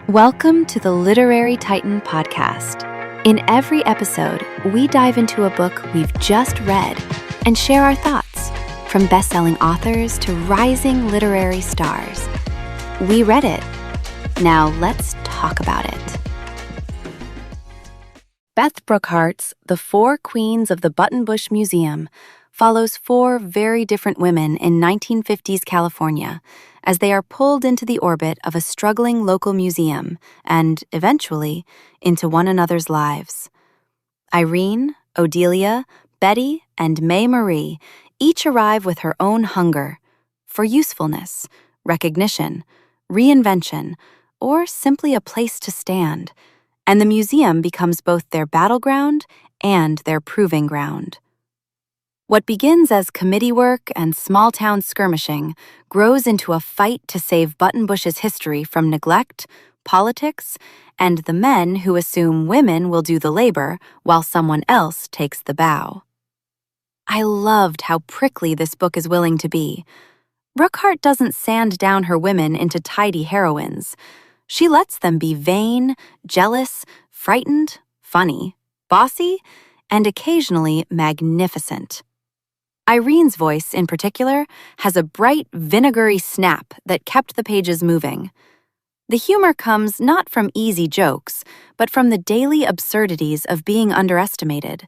Welcome to the Literary Titan podcast. In every episode, we dive into a book we've just read and share our thoughts, from best-selling authors to rising literary stars. We read it. Now let's talk about it. Beth Brookhart's The Four Queens of the Buttonbush Museum follows four very different women in 1950s California as they are pulled into the orbit of a struggling local museum and, eventually, into one another's lives. Irene, Odilia, Betty, and May Marie each arrive with her own hunger for usefulness, recognition, reinvention, or simply a place to stand, and the museum becomes both their battleground and their proving ground. What begins as committee work and small-town skirmishing grows into a fight to save Buttonbush's history from neglect, politics, and the men who assume women will do the labor while someone else takes the bow. I loved how prickly this book is willing to be. Brookhart doesn't sand down her women into tidy heroines. She lets them be vain, jealous, frightened, funny, bossy, and occasionally magnificent. Irene's voice, in particular, has a bright, vinegary snap that kept the pages moving. The humor comes not from easy jokes, but from the daily absurdities of being underestimated.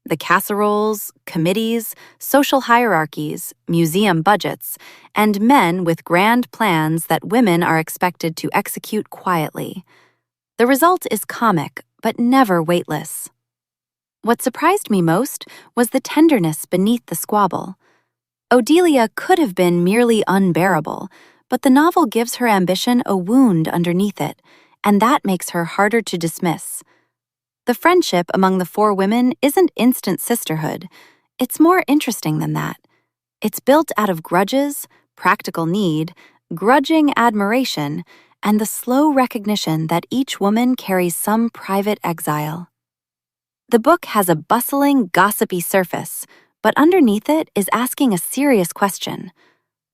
The casseroles, committees, social hierarchies, museum budgets, and men with grand plans that women are expected to execute quietly. The result is comic, but never weightless. What surprised me most was the tenderness beneath the squabble. Odilia could have been merely unbearable, but the novel gives her ambition a wound underneath it, and that makes her harder to dismiss. The friendship among the four women isn't instant sisterhood. It's more interesting than that. It's built out of grudges, practical need, grudging admiration, and the slow recognition that each woman carries some private exile. The book has a bustling, gossipy surface, but underneath it is asking a serious question.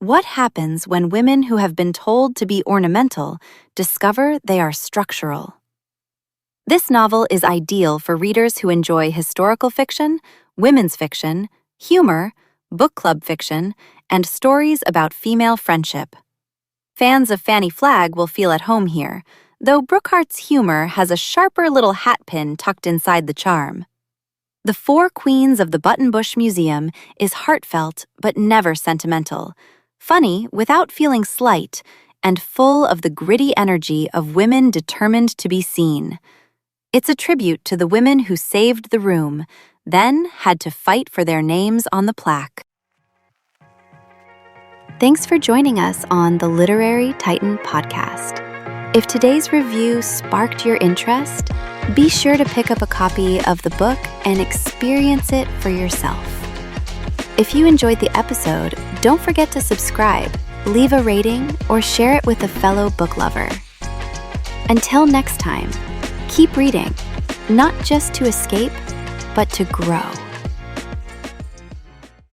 What happens when women who have been told to be ornamental discover they are structural? This novel is ideal for readers who enjoy historical fiction, women's fiction, humor, book club fiction, and stories about female friendship. Fans of Fanny Flagg will feel at home here, though Brookhart's humor has a sharper little hat pin tucked inside the charm. The Four Queens of the Buttonbush Museum is heartfelt but never sentimental, funny without feeling slight, and full of the gritty energy of women determined to be seen. It's a tribute to the women who saved the room, then had to fight for their names on the plaque. Thanks for joining us on the Literary Titan podcast. If today's review sparked your interest, be sure to pick up a copy of the book and experience it for yourself. If you enjoyed the episode, don't forget to subscribe, leave a rating, or share it with a fellow book lover. Until next time, keep reading, not just to escape, but to grow.